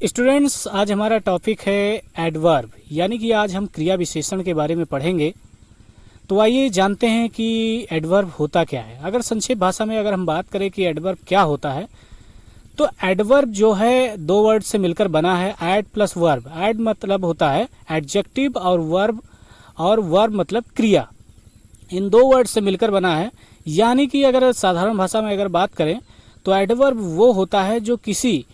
Students, आज हमारा topic है एडवर्ब, यानी कि आज हम क्रिया विशेषण के बारे में पढ़ेंगे। तो आइए जानते हैं कि एडवर्ब होता क्या है। अगर संक्षिप्त भाषा में अगर हम बात करें कि एडवर्ब क्या होता है, तो एडवर्ब जो है दो वर्ड से मिलकर बना है, एड प्लस वर्ब। एड मतलब होता है एडजेक्टिव और वर्ब मतलब क्रिया। इन दो वर्ड से मिलकर बना है। यानी कि अगर साधारण भाषा में अगर बात करें तो एडवर्ब वो होता है जो किसी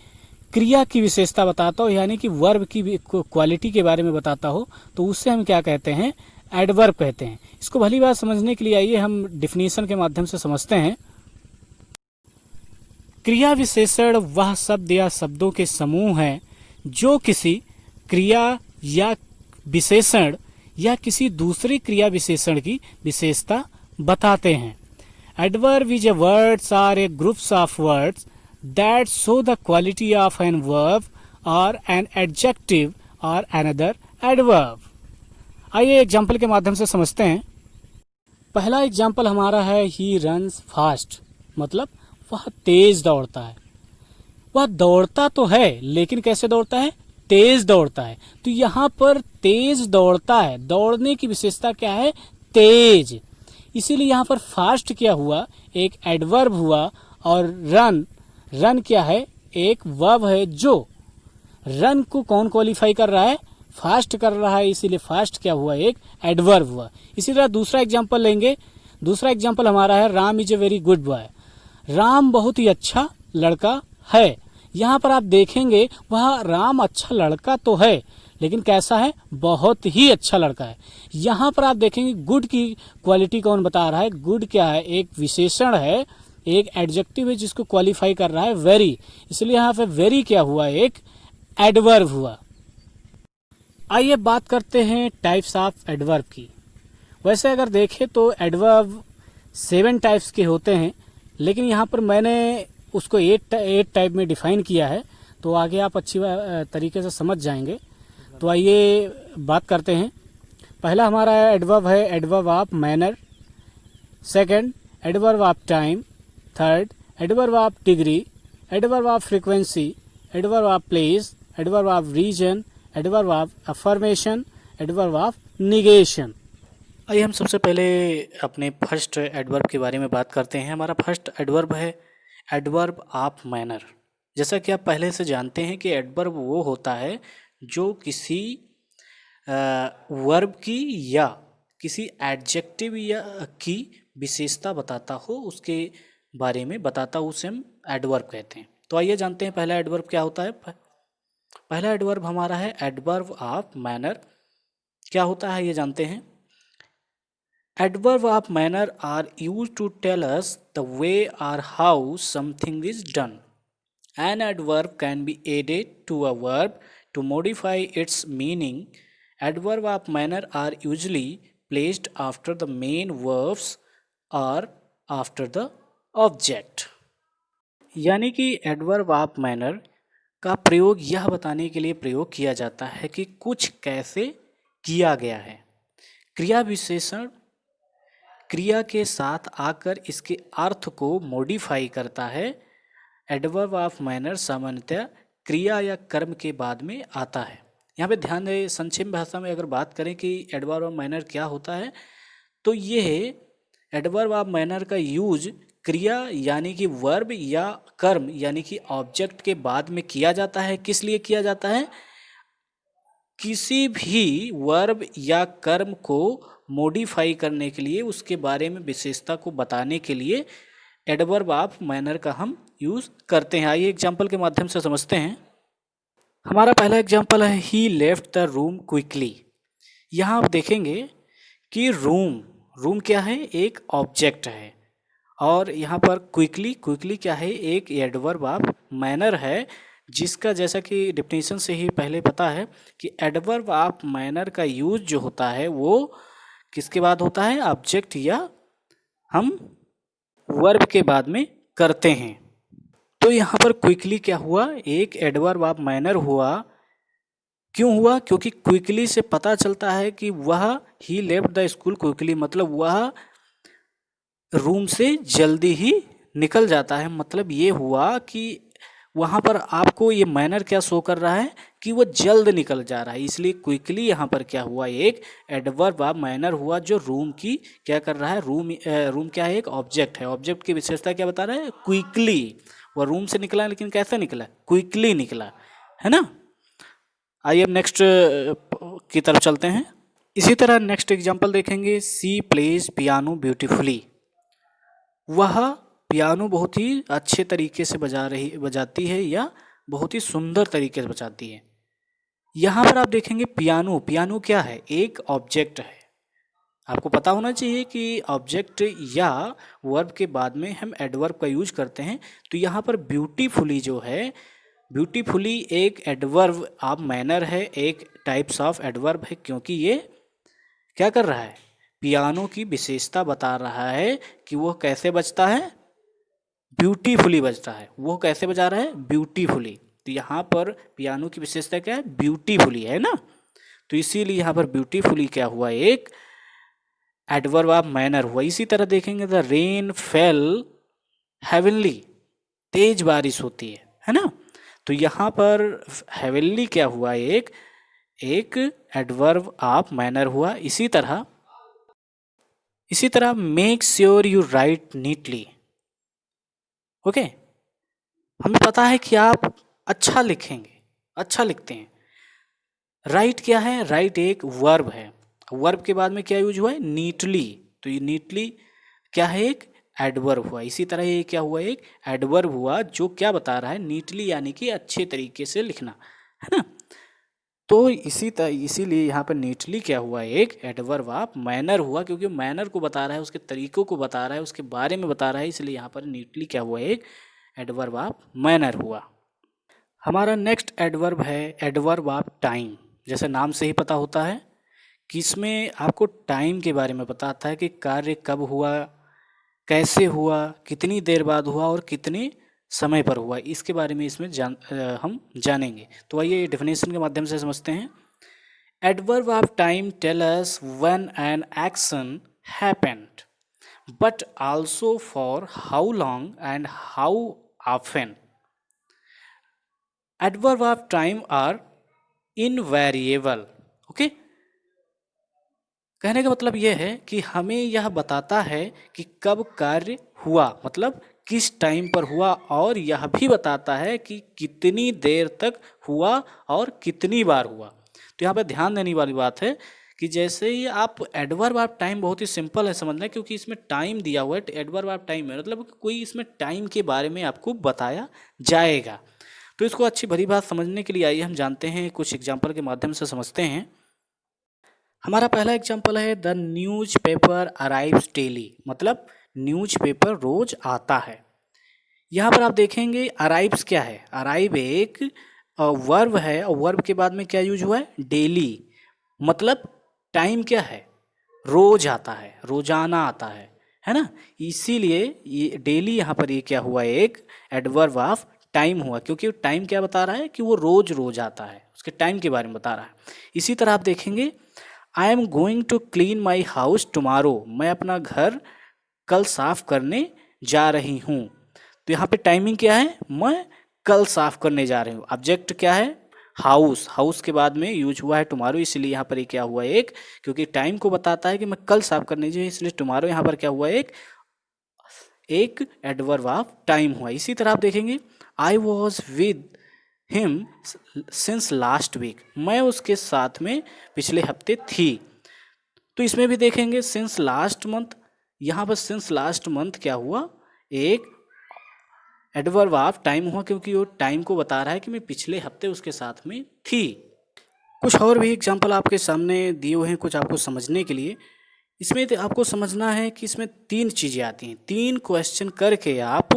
क्रिया की विशेषता बताता हो, यानी कि वर्ब की क्वालिटी के बारे में बताता हो, तो उससे हम क्या कहते हैं, एडवर्ब कहते हैं। इसको भली बात समझने के लिए आइए हम डिफिनीशन के माध्यम से समझते हैं। क्रिया विशेषण वह शब्द या शब्दों के समूह हैं जो किसी क्रिया या विशेषण या किसी दूसरी क्रिया विशेषण की विशेषता बताते हैं। Adverb is a words are a groups of words that show the quality of an verb or an adjective or another adverb। आइए एग्जाम्पल के माध्यम से समझते हैं। पहला एग्जाम्पल हमारा है ही रन्स फास्ट, मतलब वह तेज दौड़ता है। वह दौड़ता तो है लेकिन कैसे दौड़ता है, तेज दौड़ता है। तो यहाँ पर तेज दौड़ता है, दौड़ने की विशेषता क्या है, तेज। इसीलिए यहाँ पर फास्ट क्या हुआ, एक एडवर्ब हुआ। और रन क्या है, एक वर्ब है। जो रन को कौन क्वालिफाई कर रहा है, फास्ट कर रहा है, इसीलिए फास्ट क्या हुआ, एक एडवर्ब हुआ। इसी तरह दूसरा एग्जांपल लेंगे। दूसरा एग्जांपल हमारा है Ram is a very good boy. Ram बहुत ही अच्छा लड़का है। यहाँ पर आप देखेंगे वह राम अच्छा लड़का तो है, लेकिन कैसा है, बहुत ही अच्छा लड़का है। यहाँ पर आप देखेंगे गुड की क्वालिटी कौन बता रहा है, गुड क्या है, एक विशेषण है, एक एडजेक्टिव है जिसको क्वालिफाई कर रहा है वेरी। इसलिए यहाँ पे वेरी क्या हुआ, एक एडवर्ब हुआ। आइए बात करते हैं टाइप्स ऑफ एडवर्ब की। वैसे अगर देखें तो एडवर्ब 7 टाइप्स के होते हैं, लेकिन यहाँ पर मैंने उसको 8 टाइप में डिफाइन किया है, तो आगे आप अच्छी तरीके से समझ जाएंगे। तो आइए बात करते हैं। पहला हमारा एडवर्ब है adverb of manner. Second, adverb of time. Third, adverb of degree, adverb of frequency, adverb of place, adverb of reason, adverb of affirmation, adverb of negation. आइए हम सबसे पहले अपने फर्स्ट एडवर्ब के बारे में बात करते हैं। हमारा फर्स्ट एडवर्ब है एडवर्ब ऑफ मैनर। जैसा कि आप पहले से जानते हैं कि एडवर्ब वो होता है जो किसी वर्ब की या किसी एडजेक्टिव या की विशेषता बताता हो, उसके बारे में बताता हूँ, उसे हम एडवर्ब कहते हैं। तो आइए जानते हैं पहला एडवर्ब क्या होता है। पहला एडवर्ब हमारा है एडवर्ब ऑफ मैनर। क्या होता है ये जानते हैं। Adverb of manner are used to tell us the way और how something is done. An adverb can be added to a verb to modify its meaning. Adverb of manner are usually placed after the main verbs और after the object. यानी कि adverb of manner का प्रयोग यह बताने के लिए प्रयोग किया जाता है कि कुछ कैसे किया गया है। क्रिया विशेषण क्रिया के साथ आकर इसके अर्थ को मॉडिफाई करता है। एडवर्ब ऑफ मैनर सामान्यतः क्रिया या कर्म के बाद में आता है। यहाँ पे ध्यान दें, संक्षिप्त भाषा में अगर बात करें कि एडवर्ब ऑफ मैनर क्या होता है, तो ये एडवर्ब ऑफ मैनर का यूज क्रिया यानी कि वर्ब या कर्म यानी कि ऑब्जेक्ट के बाद में किया जाता है। किस लिए किया जाता है, किसी भी वर्ब या कर्म को मॉडिफाई करने के लिए, उसके बारे में विशेषता को बताने के लिए एडवर्ब ऑफ मैनर का हम यूज करते हैं। आइए एग्जाम्पल के माध्यम से समझते हैं। हमारा पहला एग्जाम्पल है ही लेफ्ट द रूम क्विकली। यहाँ आप देखेंगे कि रूम क्या है, एक ऑब्जेक्ट है, और यहाँ पर क्विकली क्या है, एक एडवर्ब ऑफ मैनर है, जिसका जैसा कि डिफिनीशन से ही पहले पता है कि एडवर्ब ऑफ मैनर का यूज जो होता है वो किसके बाद होता है, ऑब्जेक्ट या हम वर्ब के बाद में करते हैं। तो यहाँ पर क्विकली क्या हुआ, एक एडवर्ब ऑफ मैनर हुआ। क्यों हुआ, क्योंकि क्विकली से पता चलता है कि वह ही लेफ्ट द स्कूल क्विकली, मतलब वह रूम से जल्दी ही निकल जाता है। मतलब ये हुआ कि वहाँ पर आपको ये मैनर क्या शो कर रहा है कि वो जल्द निकल जा रहा है, इसलिए क्विकली यहाँ पर क्या हुआ, एक एडवर्ब ऑफ मैनर हुआ जो रूम की क्या कर रहा है, रूम क्या है, एक ऑब्जेक्ट है, ऑब्जेक्ट की विशेषता क्या बता रहा है, क्विकली। वह रूम से निकला लेकिन कैसे निकला, क्विकली निकला, है ना। आइए अब नेक्स्ट की तरफ चलते हैं। इसी तरह नेक्स्ट एग्जाम्पल देखेंगे, सी प्लेज पियानो ब्यूटीफुली। वह पियानो बहुत ही अच्छे तरीके से बजाती है या बहुत ही सुंदर तरीके से बजाती है। यहाँ पर आप देखेंगे पियानो, पियानो क्या है, एक ऑब्जेक्ट है। आपको पता होना चाहिए कि ऑब्जेक्ट या वर्ब के बाद में हम एडवर्ब का यूज करते हैं। तो यहाँ पर ब्यूटीफुली जो है, ब्यूटीफुली एक एडवर्ब ऑफ मैनर है, एक टाइप्स ऑफ एडवर्ब है, क्योंकि ये क्या कर रहा है, पियानो की विशेषता बता रहा है कि वो कैसे बजता है, ब्यूटीफुली बजता है। वो कैसे बजा रहा है, ब्यूटीफुली। तो यहाँ पर पियानो की विशेषता क्या है, ब्यूटीफुली है ना। तो इसीलिए यहाँ पर ब्यूटीफुली क्या हुआ, एक एडवर्ब ऑफ मैनर हुआ। इसी तरह देखेंगे, द रेन फेल हेवनली, तेज बारिश होती है ना। तो यहाँ पर हेवनली क्या हुआ, एक एडवर्ब ऑफ मैनर हुआ। इसी तरह make sure you right neatly. Okay, हमें पता है कि आप अच्छा लिखेंगे, अच्छा लिखते हैं। राइट क्या है, राइट एक वर्ब है, वर्ब के बाद में क्या यूज हुआ है, नीटली। तो ये नीटली क्या है, एक एडवर्ब हुआ। इसी तरह ये क्या हुआ, एक एडवर्ब हुआ जो क्या बता रहा है, नीटली यानी कि अच्छे तरीके से लिखना, है ना। तो इसीलिए यहाँ पर नीटली क्या हुआ, एक एडवर्ब ऑफ मैनर हुआ, क्योंकि मैनर को बता रहा है, उसके तरीकों को बता रहा है, उसके बारे में बता रहा है, इसलिए यहाँ पर नीटली क्या हुआ, एक एडवर्ब ऑफ मैनर हुआ। हमारा नेक्स्ट एडवर्ब है एडवर्ब ऑफ टाइम। जैसे नाम से ही पता होता है कि इसमें आपको टाइम के बारे में बताता है कि कार्य कब हुआ, कैसे हुआ, कितनी देर बाद हुआ और कितने समय पर हुआ, इसके बारे में इसमें हम जानेंगे। तो आइए डेफिनेशन के माध्यम से समझते हैं। Adverb of time tell us when an action happened, but also for how long and how often. Adverb of time are invariable. Okay, कहने का मतलब यह है कि हमें यह बताता है कि कब कार्य हुआ, मतलब किस टाइम पर हुआ, और यह भी बताता है कि कितनी देर तक हुआ और कितनी बार हुआ। तो यहाँ पर ध्यान देने वाली बात है कि जैसे ही आप एडवर्ब ऑफ टाइम बहुत ही सिंपल है समझना, क्योंकि इसमें टाइम दिया हुआ है, एडवर्ब ऑफ टाइम है मतलब कोई इसमें टाइम के बारे में आपको बताया जाएगा। तो इसको अच्छी भली बात समझने के लिए आइए हम जानते हैं, कुछ एग्जाम्पल के माध्यम से समझते हैं। हमारा पहला एग्जाम्पल है, the news paper arrives daily, मतलब न्यूज पेपर रोज आता है। यहाँ पर आप देखेंगे अराइव्स क्या है, अराइव एक वर्ब है और वर्ब के बाद में क्या यूज हुआ है, डेली, मतलब टाइम क्या है, रोज आता है, रोजाना आता है ना। इसीलिए ये डेली यहाँ पर ये क्या हुआ, एक एडवर्ब ऑफ टाइम हुआ, क्योंकि टाइम क्या बता रहा है कि वो रोज रोज आता है, उसके टाइम के बारे में बता रहा है। इसी तरह आप देखेंगे, I am going to clean my house tomorrow, मैं अपना घर कल साफ करने जा रही हूँ। तो यहाँ पे टाइमिंग क्या है, मैं कल साफ करने जा रही हूँ। ऑब्जेक्ट क्या है, हाउस, हाउस के बाद में यूज हुआ है टुमारो, इसलिए यहाँ पर ये क्या हुआ, एक, क्योंकि टाइम को बताता है कि मैं कल साफ करने जा, इसलिए टुमारो यहाँ पर क्या हुआ, एक एडवर्ब ऑफ टाइम हुआ। इसी तरह आप देखेंगे, I was with him since last week, मैं उसके साथ में पिछले हफ्ते थी। तो इसमें भी देखेंगे सिंस लास्ट मंथ, यहाँ पर सिंस लास्ट मंथ क्या हुआ, एक एडवर्ब ऑफ टाइम हुआ, क्योंकि वो टाइम को बता रहा है कि मैं पिछले हफ्ते उसके साथ में थी। कुछ और भी एग्जाम्पल आपके सामने दिए हुए हैं कुछ आपको समझने के लिए। इसमें तो आपको समझना है कि इसमें 3 चीज़ें आती हैं, 3 क्वेश्चन करके आप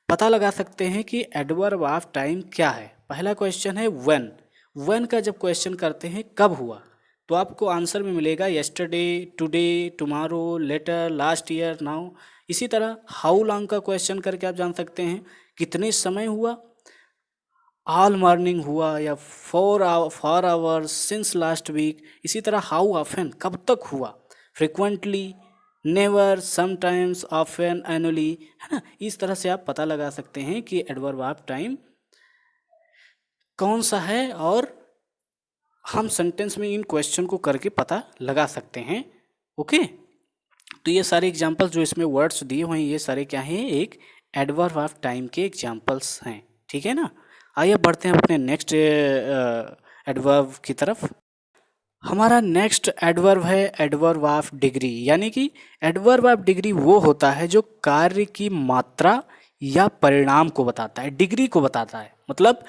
पता लगा सकते हैं कि एडवर्ब ऑफ टाइम क्या है। पहला क्वेश्चन है व्हेन, व्हेन का जब क्वेश्चन करते हैं कब हुआ, तो आपको आंसर में मिलेगा yesterday, today, tomorrow, later, last year, now. इसी तरह हाउ लॉन्ग का क्वेश्चन करके आप जान सकते हैं कितने समय हुआ, ऑल मॉर्निंग हुआ, या 4 आवर्स, सिंस लास्ट वीक। इसी तरह हाउ ऑफन, कब तक हुआ, frequently, never, sometimes, often, annually, है ना। इस तरह से आप पता लगा सकते हैं कि एडवर्ब ऑफ टाइम कौन सा है, और हम सेंटेंस में इन क्वेश्चन को करके पता लगा सकते हैं। ओके, तो ये सारे एग्जांपल्स जो इसमें वर्ड्स दिए हुए हैं, ये सारे क्या हैं, एक एडवर्ब ऑफ टाइम के एग्जांपल्स हैं। ठीक है ना। आइए बढ़ते हैं अपने नेक्स्ट एडवर्ब की तरफ। हमारा नेक्स्ट एडवर्ब है एडवर्ब ऑफ डिग्री, यानी कि एडवर्ब ऑफ डिग्री वो होता है जो कार्य की मात्रा या परिणाम को बताता है, डिग्री को बताता है। मतलब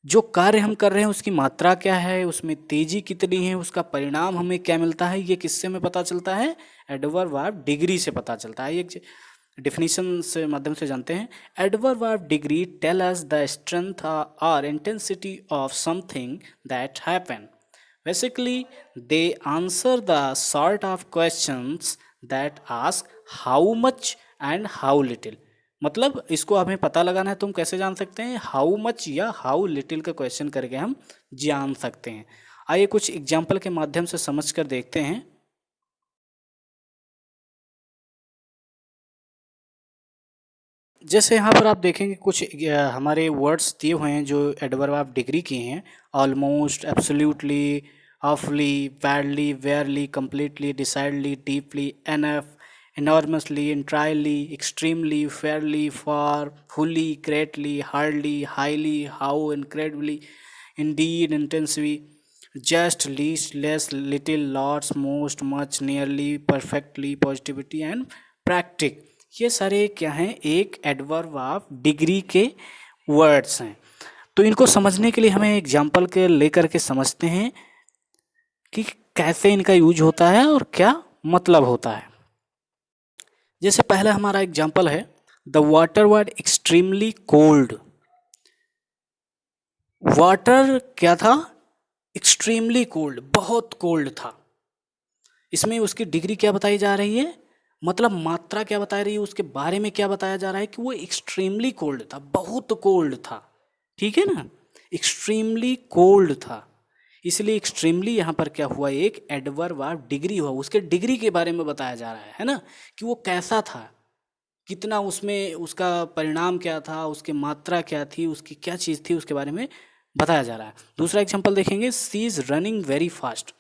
जो कार्य हम कर रहे हैं उसकी मात्रा क्या है, उसमें तेजी कितनी है, उसका परिणाम हमें क्या मिलता है, ये किससे में पता चलता है, एडवर्ब ऑफ डिग्री से पता चलता है। एक डिफिनीशन से माध्यम से जानते हैं। Adverb of degree tell us the strength और intensity of something that happen. Basically they answer the sort of questions that ask how much and how little. मतलब इसको हमें पता लगाना है तो हम कैसे जान सकते हैं, हाउ मच या हाउ लिटिल का क्वेश्चन करके हम जान सकते हैं। आइए कुछ एग्जाम्पल के माध्यम से समझ कर देखते हैं। जैसे यहाँ पर आप देखेंगे कुछ हमारे वर्ड्स दिए हुए हैं जो एडवर्ब ऑफ डिग्री के हैं। Almost, absolutely, awfully, badly, barely, completely, decidedly, deeply, enough, enormously, entirely, extremely, fairly, far, fully, greatly, hardly, highly, how, incredibly, indeed, intensely, just, least, less, little, lots, most, much, nearly, perfectly, positivity and practic। ये सारे क्या हैं, एक adverb of degree के words हैं। तो इनको समझने के लिए हमें एग्जाम्पल के लेकर के समझते हैं कि कैसे इनका यूज होता है और क्या मतलब होता है। जैसे पहला हमारा एग्जाम्पल है, the water were extremely cold. Water क्या था, एक्सट्रीमली कोल्ड, बहुत कोल्ड था। इसमें उसकी डिग्री क्या बताई जा रही है, मतलब मात्रा क्या बता रही है, उसके बारे में क्या बताया जा रहा है कि वो एक्सट्रीमली कोल्ड था, बहुत कोल्ड था। ठीक है ना, एक्सट्रीमली कोल्ड था, इसलिए एक्सट्रीमली यहाँ पर क्या हुआ, एक एडवर्ब ऑफ डिग्री हुआ। उसके डिग्री के बारे में बताया जा रहा है ना, कि वो कैसा था, कितना उसमें उसका परिणाम क्या था, उसकी मात्रा क्या थी, उसकी क्या चीज़ थी, उसके बारे में बताया जा रहा है। दूसरा एग्जाम्पल देखेंगे, सी इज़ रनिंग वेरी फास्ट।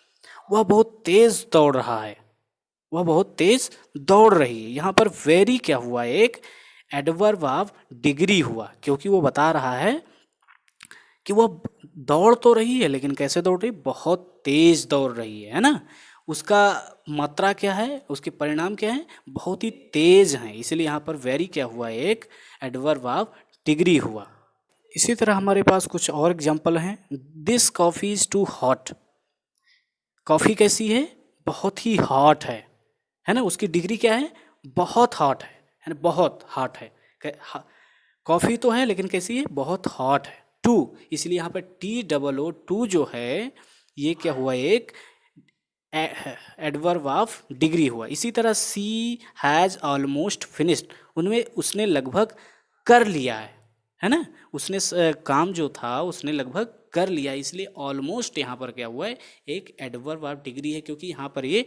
वह बहुत तेज़ दौड़ रहा है, वह बहुत तेज़ दौड़ रही है। यहाँ पर वेरी क्या हुआ, एक एडवर्ब ऑफ डिग्री हुआ, क्योंकि वो बता रहा है कि वह दौड़ तो रही है लेकिन कैसे दौड़ रही, बहुत तेज़ दौड़ रही है ना। उसका मात्रा क्या है, उसके परिणाम क्या है, बहुत ही तेज हैं, इसलिए यहाँ पर वेरी क्या हुआ, एक एडवर्ब ऑफ डिग्री हुआ। इसी तरह हमारे पास कुछ और एग्जाम्पल हैं। This coffee is too hot. Coffee कैसी है, बहुत ही हॉट है ना। उसकी डिग्री क्या है, बहुत हॉट है ना, बहुत हॉट है। कॉफ़ी तो है लेकिन कैसी है, बहुत हॉट है। टू, इसलिए यहाँ पर TOO टू जो है, ये क्या हुआ, एक एडवर्ब ऑफ डिग्री हुआ। इसी तरह सी हैज़ ऑलमोस्ट फिनिश्ड, उनमें उसने लगभग कर लिया है ना। उसने काम जो था उसने लगभग कर लिया, इसलिए ऑलमोस्ट यहाँ पर क्या हुआ है, एक एडवर्ब ऑफ डिग्री है, क्योंकि यहाँ पर ये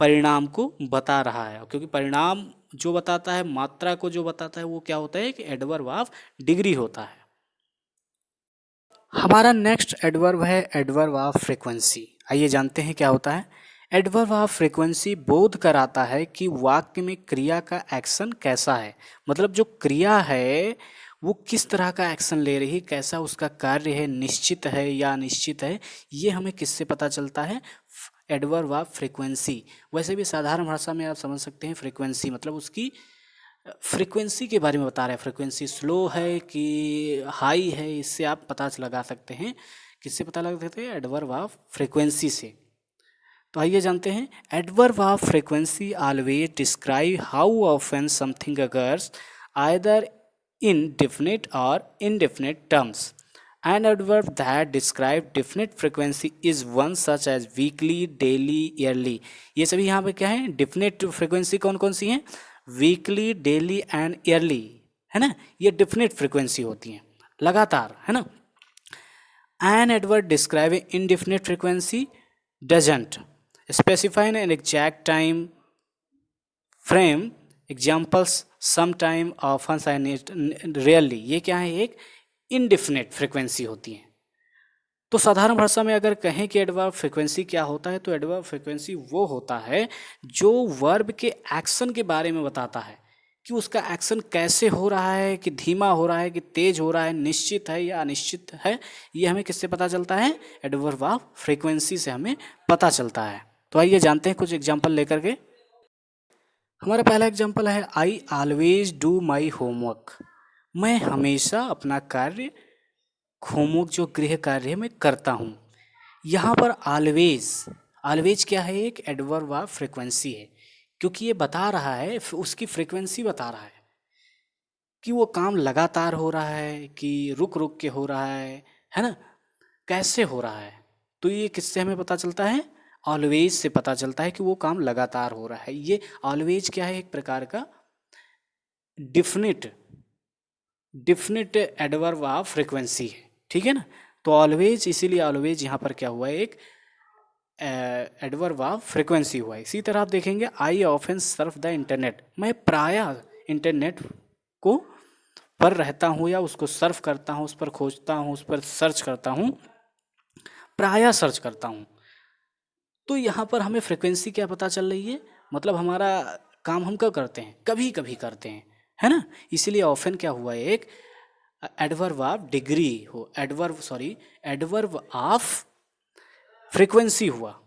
परिणाम को बता रहा है। क्योंकि परिणाम जो बताता है, मात्रा को जो बताता है, वो क्या होता है, कि एडवर्ब ऑफ डिग्री होता है। हमारा नेक्स्ट एडवर्ब है एडवर्ब ऑफ फ्रीक्वेंसी। आइए जानते हैं क्या होता है। एडवर्ब ऑफ फ्रीक्वेंसी बोध कराता है कि वाक्य में क्रिया का एक्शन कैसा है, मतलब जो क्रिया है वो किस तरह का एक्शन ले रही है, कैसा उसका कार्य है, निश्चित है या अनिश्चित है, ये हमें किससे पता चलता है, एडवर्ब ऑफ फ्रीक्वेंसी। वैसे भी साधारण भाषा में आप समझ सकते हैं, फ्रीक्वेंसी मतलब उसकी फ्रीक्वेंसी के बारे में बता रहे हैं, फ्रीक्वेंसी स्लो है कि हाई है, इससे आप पता लगा सकते हैं। किससे पता लगा सकते हैं, एडवर्ब ऑफ फ्रीक्वेंसी से। तो आइए जानते हैं, adverb of frequency always describe how often something occurs either in definite or indefinite terms. An adverb that describe definite frequency is one such as weekly, daily, yearly. ये सभी यहाँ पे क्या है, definite frequency कौन कौन सी हैं, weekly, daily and yearly, है ना। ये definite frequency होती हैं, लगातार, है ना। An adverb describing indefinite frequency doesn't specify an exact time frame, examples, sometime, often, rarely, ये क्या है, एक इनडिफिनिट फ्रिक्वेंसी होती है। तो साधारण भाषा में अगर कहें कि एडवर्ब फ्रिक्वेंसी क्या होता है, तो एडवर्ब फ्रिक्वेंसी वो होता है जो वर्ब के एक्शन के बारे में बताता है कि उसका एक्शन कैसे हो रहा है, कि धीमा हो रहा है, कि तेज हो रहा है, निश्चित है या अनिश्चित है। ये हमें किससे पता चलता है, एडवर्ब ऑफ फ्रिक्वेंसी से हमें पता चलता है। तो आइए जानते हैं कुछ एग्जाम्पल लेकर के। हमारा पहला एग्जाम्पल है, I always do my homework. मैं हमेशा अपना कार्य, होमवर्क जो गृह कार्य है, मैं करता हूँ। यहाँ पर ऑलवेज, ऑलवेज क्या है, एक एडवर्ब ऑफ फ्रिक्वेंसी है, क्योंकि ये बता रहा है, उसकी फ्रिक्वेंसी बता रहा है कि वो काम लगातार हो रहा है कि रुक रुक के हो रहा है ना, कैसे हो रहा है। तो ये किससे हमें पता चलता है, ऑलवेज से पता चलता है कि वो काम लगातार हो रहा है। ये ऑलवेज क्या है, एक प्रकार का definite definite adverb of frequency है, ठीक है ना। तो ऑलवेज, इसीलिए ऑलवेज यहाँ पर क्या हुआ है, एक एडवर्ब ऑफ फ्रिक्वेंसी हुआ है। इसी तरह आप देखेंगे, I often Surf the internet. मैं प्रायः इंटरनेट को पर रहता हूँ या उसको सर्फ करता हूँ, उस पर खोजता हूँ, उस पर सर्च करता हूँ, प्रायः सर्च करता हूँ। तो यहाँ पर हमें फ्रिक्वेंसी क्या पता चल रही है, मतलब हमारा काम हम कब करते हैं, कभी कभी करते हैं, है ना। इसीलिए ऑफन क्या हुआ है, एक एडवर्ब ऑफ डिग्री हो, एडवर्ब ऑफ फ्रिक्वेंसी हुआ।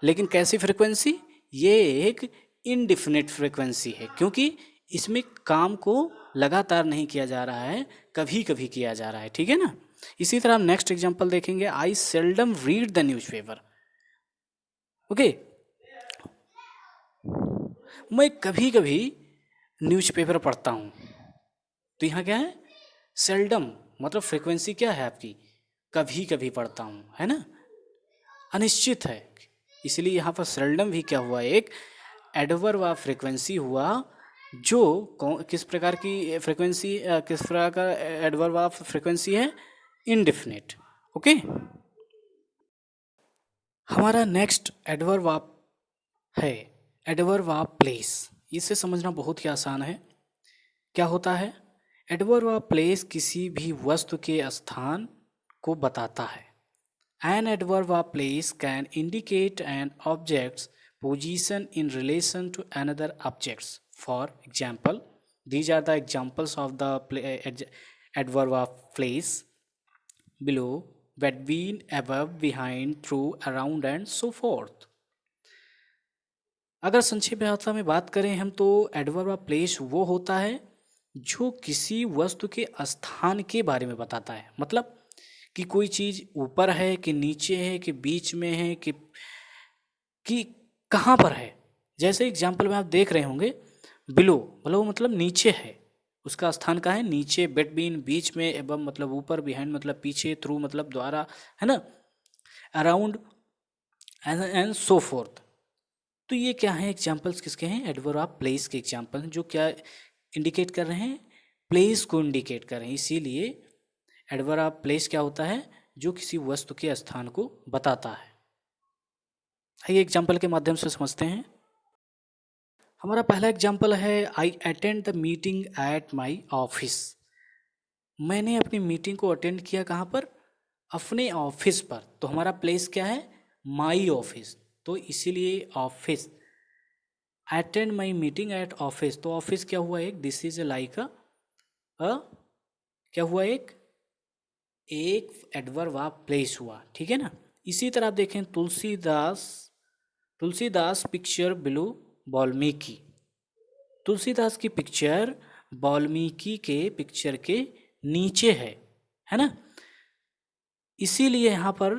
लेकिन कैसी फ्रिक्वेंसी, ये एक इनडिफिनिट फ्रिक्वेंसी है, क्योंकि इसमें काम को लगातार नहीं किया जा रहा है, कभी कभी किया जा रहा है, ठीक है ना। इसी तरह हम नेक्स्ट एग्जांपल देखेंगे, I seldom read the newspaper. Okay, मैं कभी कभी न्यूज़पेपर पढ़ता हूँ। तो यहाँ क्या है, सेल्डम, मतलब फ्रिक्वेंसी क्या है आपकी, कभी कभी पढ़ता हूँ, है ना, अनिश्चित है। इसलिए यहाँ पर सेल्डम भी क्या हुआ, एक एडवर्ब ऑफ फ्रिक्वेंसी हुआ, जो किस प्रकार की फ्रिक्वेंसी, किस प्रकार का एडवर्ब ऑफ फ्रिक्वेंसी है, इनडिफिनिट। ओके, हमारा नेक्स्ट एडवर्ब ऑफ है, एडवर्ब ऑफ प्लेस। इसे समझना बहुत ही आसान है। क्या होता है, एडवर्ब ऑफ प्लेस किसी भी वस्तु के स्थान को बताता है। An adverb of place can indicate an object's position in relation to another objects. For example, these are the examples of the adverb of place: below, between, above, behind, through, around and so forth. अगर संक्षेप भाषा में बात करें हम, तो adverb of place वो होता है जो किसी वस्तु के स्थान के बारे में बताता है। मतलब कि कोई चीज़ ऊपर है कि नीचे है कि बीच में है कि कहाँ पर है। जैसे एग्जाम्पल में आप देख रहे होंगे, बिलो, बिलो मतलब नीचे है, उसका स्थान कहाँ है, नीचे, बिटवीन बीच में, एबव मतलब ऊपर, बिहाइंड मतलब पीछे, थ्रू मतलब द्वारा, है ना, अराउंड एंड सो फोर्थ। तो ये क्या है, एग्जाम्पल्स किसके हैं, एडवर्ब ऑफ प्लेस के एग्जाम्पल हैं, जो क्या इंडिकेट कर रहे हैं, प्लेस को इंडिकेट कर रहे हैं। इसीलिए एडवर्ब ऑफ प्लेस क्या होता है, जो किसी वस्तु के स्थान को बताता है। आइए एग्जाम्पल के माध्यम से समझते हैं। हमारा पहला एग्जाम्पल है, I attend the meeting at my office. मैंने अपनी मीटिंग को अटेंड किया कहाँ पर, अपने ऑफिस पर। तो हमारा प्लेस क्या है, माई ऑफिस। तो इसीलिए office, attend my meeting at office. तो ऑफिस क्या हुआ, एक दिस इज लाइक अ क्या हुआ, एक एडवर्ब ऑफ प्लेस हुआ, ठीक है ना। इसी तरह आप देखें, तुलसीदास पिक्चर बिलो वाल्मीकि। तुलसीदास की पिक्चर वाल्मीकि के पिक्चर के नीचे है ना। इसीलिए यहाँ पर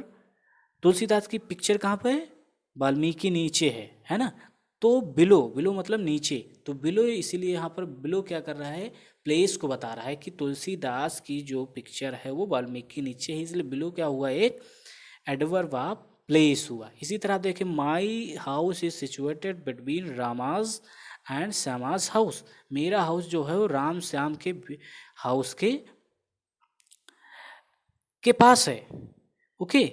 तुलसीदास की पिक्चर कहाँ पर है, वाल्मीकि नीचे है ना। तो बिलो, बिलो मतलब नीचे, तो बिलो, इसीलिए यहाँ पर बिलो क्या कर रहा है, प्लेस को बता रहा है कि तुलसीदास की जो पिक्चर है वो वाल्मीकि नीचे है, इसलिए बिलो क्या हुआ, एक एडवर्ब ऑफ प्लेस हुआ। इसी तरह आप देखें, my house is situated between Rama's and Shyama's house. मेरा हाउस जो है वो राम श्याम के हाउस के पास है, ओके,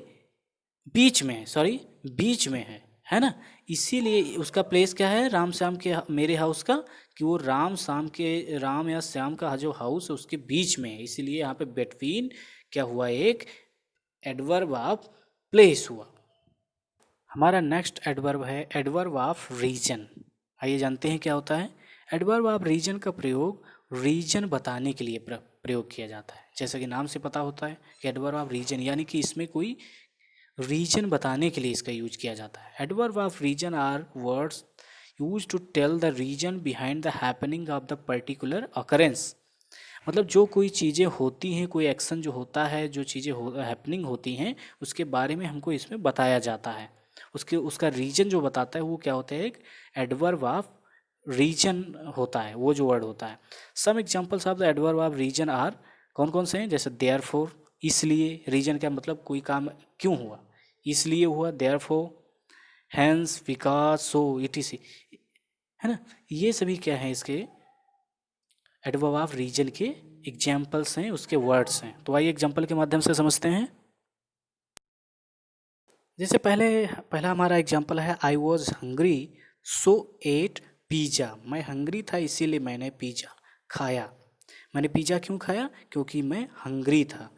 बीच में है, सॉरी बीच में है ना। इसीलिए उसका प्लेस क्या है राम श्याम के मेरे हाउस का, कि वो राम या श्याम का जो हाउस है उसके बीच में है, इसीलिए यहाँ पे बिटवीन क्या हुआ, एक एडवर्ब ऑफ प्लेस हुआ। हमारा नेक्स्ट एडवर्ब है एडवर्ब ऑफ रीजन। आइए जानते हैं क्या होता है। एडवर्ब ऑफ रीजन का प्रयोग रीजन बताने के लिए प्रयोग किया जाता है। जैसा कि नाम से पता होता है कि एडवर्ब ऑफ रीजन, यानी कि इसमें कोई रीजन बताने के लिए इसका यूज किया जाता है। Adverb of reason are words use to tell the reason behind the happening of the particular occurrence. मतलब जो कोई चीज़ें होती हैं, कोई एक्शन जो होता है, जो चीज़ें हैपनिंग होती हैं, उसके बारे में हमको इसमें बताया जाता है। उसका रीजन जो बताता है वो क्या होता है, एक एडवर्ब ऑफ रीजन होता है, वो जो वर्ड होता है। Some examples of the adverb of reason are, कौन कौन से हैं, जैसे देयरफॉर, इसलिए, रीजन का मतलब कोई काम क्यों हुआ, इसलिए हुआ, therefore, hence, because, so, etc, है ना। ये सभी क्या है इसके एडवर्ब ऑफ रीजन के एग्जाम्पल्स हैं, उसके वर्ड्स हैं। तो आइए एग्जाम्पल के माध्यम से समझते हैं। जैसे पहला हमारा एग्जाम्पल है I was hungry so ate pizza. मैं हंग्री था इसीलिए मैंने पिज़्ज़ा खाया। मैंने पिज़्ज़ा क्यों खाया, क्योंकि मैं हंग्री था।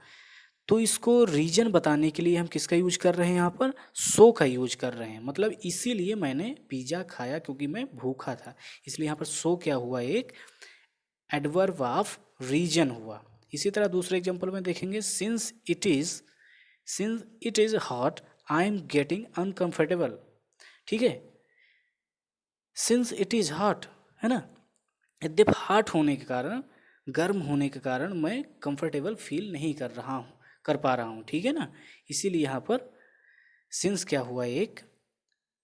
तो इसको रीजन बताने के लिए हम किसका यूज कर रहे हैं, यहाँ पर सो का यूज कर रहे हैं। मतलब इसीलिए मैंने पिज़्ज़ा खाया क्योंकि मैं भूखा था, इसलिए यहाँ पर सो क्या हुआ, एक एडवर्ब ऑफ रीजन हुआ। इसी तरह दूसरे एग्जांपल में देखेंगे, since it is hot I am getting uncomfortable. ठीक है, सिंस इट इज हॉट, है ना, यद्यप हॉट होने के कारण, गर्म होने के कारण मैं कंफर्टेबल फील नहीं कर पा रहा हूँ। ठीक है ना, इसीलिए यहाँ पर सिंस क्या हुआ, एक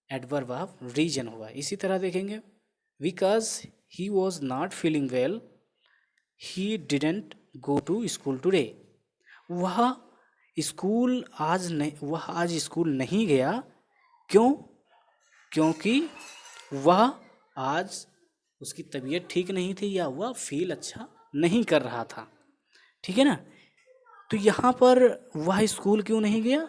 एडवर्ब ऑफ रीजन हुआ। इसी तरह देखेंगे, because he was not feeling well he didn't go to school today. वह आज स्कूल नहीं गया, क्यों, क्योंकि वह आज उसकी तबीयत ठीक नहीं थी या वह फील अच्छा नहीं कर रहा था। ठीक है ना, तो यहाँ पर वह स्कूल क्यों नहीं गया,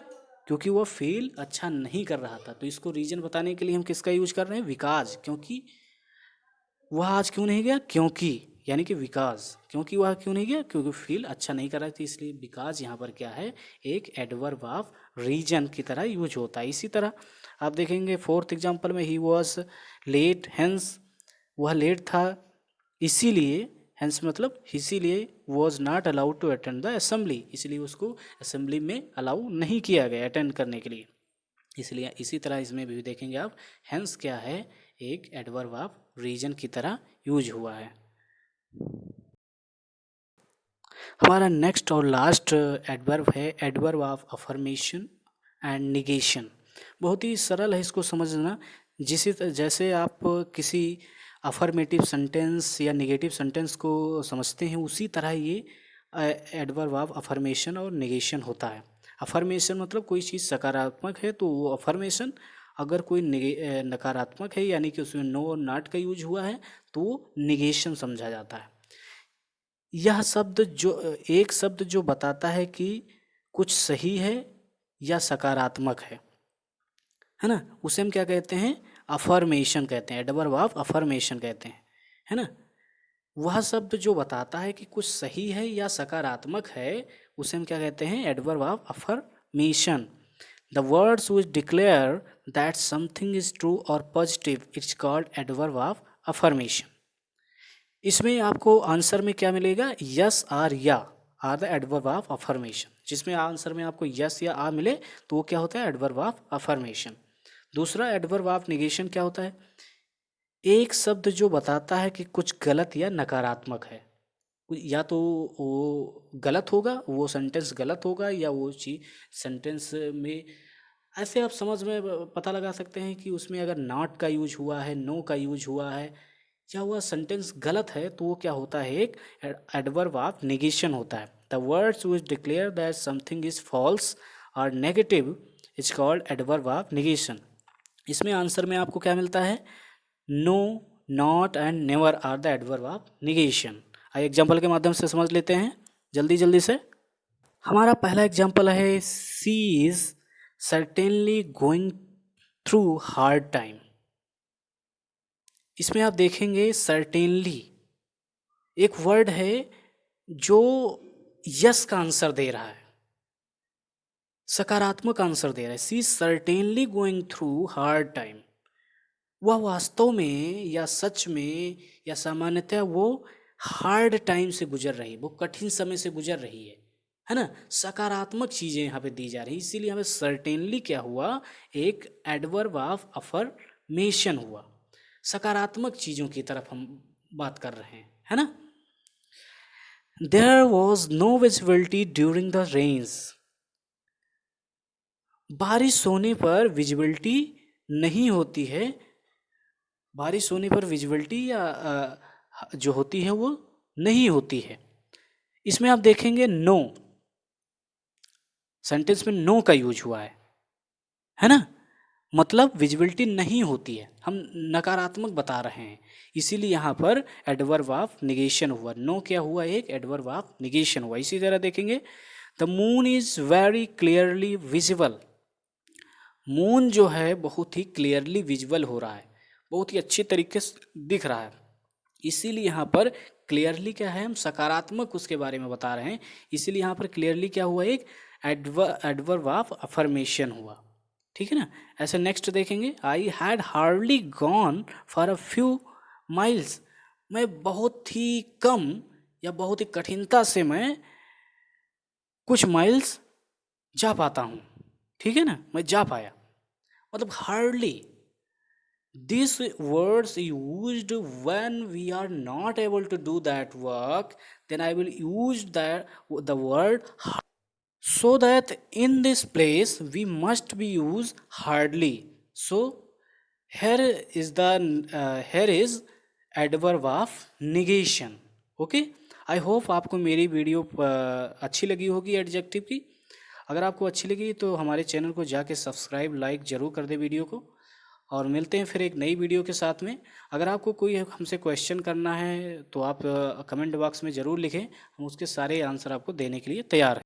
क्योंकि वह फील अच्छा नहीं कर रहा था। तो इसको रीजन बताने के लिए हम किसका यूज कर रहे हैं, बिकॉज, क्योंकि वह आज क्यों नहीं गया, क्योंकि, यानी कि बिकॉज, क्योंकि वह क्यों नहीं गया, क्योंकि फील अच्छा नहीं कर रहा था, इसलिए बिकॉज यहाँ पर क्या है, एक एडवर्ब ऑफ रीजन की तरह यूज होता है। इसी तरह आप देखेंगे फोर्थ एग्जांपल में, ही वॉज लेट हेंस, वह लेट था इसीलिए, हेंस मतलब इसीलिए, was not allowed to attend the assembly, इसलिए उसको असेंबली में अलाउ नहीं किया गया अटेंड करने के लिए। इसलिए इसी तरह इसमें भी देखेंगे आप, हेंस क्या है, एक एडवर्ब ऑफ रीजन की तरह यूज हुआ है। हमारा नेक्स्ट और लास्ट एडवर्ब है adverb of affirmation and negation. बहुत ही सरल है इसको समझना। जैसे आप किसी अफर्मेटिव सेंटेंस या निगेटिव सेंटेंस को समझते हैं, उसी तरह ये एडवर्ब ऑफ अफर्मेशन और निगेशन होता है। अफर्मेशन मतलब कोई चीज़ सकारात्मक है तो वो अफर्मेशन, अगर कोई नकारात्मक है यानी कि उसमें नो और नॉट का यूज हुआ है तो वो निगेशन समझा जाता है। यह एक शब्द जो बताता है कि कुछ सही है या सकारात्मक है ना, उसे हम क्या कहते हैं, अफर्मेशन कहते हैं, एडवर्ब ऑफ अफर्मेशन कहते हैं, है ना। वह शब्द जो बताता है कि कुछ सही है या सकारात्मक है, उसे हम क्या कहते हैं, adverb of affirmation. The words which declare that something is true और positive, it's called adverb of affirmation. इसमें आपको आंसर में क्या मिलेगा, यस और या are the adverb of affirmation. जिसमें आंसर में आपको यस या आ मिले तो वो क्या होता है, एडवर्ब ऑफ अफर्मेशन। दूसरा एडवर्ब ऑफ निगेशन क्या होता है, एक शब्द जो बताता है कि कुछ गलत या नकारात्मक है, या तो वो गलत होगा, वो सेंटेंस गलत होगा, या वो चीज सेंटेंस में ऐसे आप समझ में पता लगा सकते हैं कि उसमें अगर नॉट का यूज हुआ है, नो का यूज हुआ है, या वह सेंटेंस गलत है, तो वो क्या होता है, एक एडवर्ब ऑफ निगेशन होता है। The words which declare that something is false और negative is called adverb of negation. इसमें आंसर में आपको क्या मिलता है, no, not and never are the adverb of negation. आइए एग्जाम्पल के माध्यम से समझ लेते हैं जल्दी से। हमारा पहला एग्जाम्पल है, she is certainly going through hard time. इसमें आप देखेंगे सर्टेनली एक वर्ड है जो यस का आंसर दे रहा है, सकारात्मक आंसर दे रहा है। She certainly going through hard time. वह वास्तव में या सच में या सामान्यतः वो हार्ड टाइम से गुजर रही, वो कठिन समय से गुजर रही है ना। सकारात्मक चीज़ें यहाँ पे दी जा रही, इसीलिए हमें सर्टेनली क्या हुआ, एक एडवर्ब ऑफ अफर्मेशन हुआ। सकारात्मक चीज़ों की तरफ हम बात कर रहे हैं, है ना। There was no visibility during the rains. बारिश होने पर विजिबिलिटी नहीं होती है, बारिश होने पर विजिबिलिटी या जो होती है वो नहीं होती है। इसमें आप देखेंगे नो, सेंटेंस में नो का यूज हुआ है ना, मतलब विजिबिलिटी नहीं होती है, हम नकारात्मक बता रहे हैं, इसीलिए यहाँ पर एडवर्ब ऑफ निगेशन हुआ। नो क्या हुआ, एक एडवर्ब ऑफ निगेशन हुआ। इसी तरह देखेंगे the moon is very clearly visible. Moon जो है बहुत ही क्लियरली विजिबल हो रहा है, बहुत ही अच्छे तरीके से दिख रहा है, इसीलिए यहाँ पर क्लियरली क्या है, हम सकारात्मक उसके बारे में बता रहे हैं, इसीलिए यहाँ पर क्लियरली क्या हुआ, एक एडवर्ब ऑफ अफर्मेशन हुआ। ठीक है ना। ऐसे नेक्स्ट देखेंगे, I had hardly gone for a few miles. मैं बहुत ही कम या बहुत ही कठिनता से मैं कुछ माइल्स जा पाता हूँ। ठीक है ना, मैं जा पाया, मतलब hardly. These words used when we are not able to do that work, then I will use the word hard. So that in this place we must be used hardly. So here is adverb of negation. Okay, I hope आपको मेरी video अच्छी लगी होगी adjective की। अगर आपको अच्छी लगी तो हमारे चैनल को जाके सब्सक्राइब लाइक ज़रूर कर दे वीडियो को, और मिलते हैं फिर एक नई वीडियो के साथ में। अगर आपको कोई हमसे क्वेश्चन करना है तो आप कमेंट बॉक्स में ज़रूर लिखें, हम उसके सारे आंसर आपको देने के लिए तैयार हैं।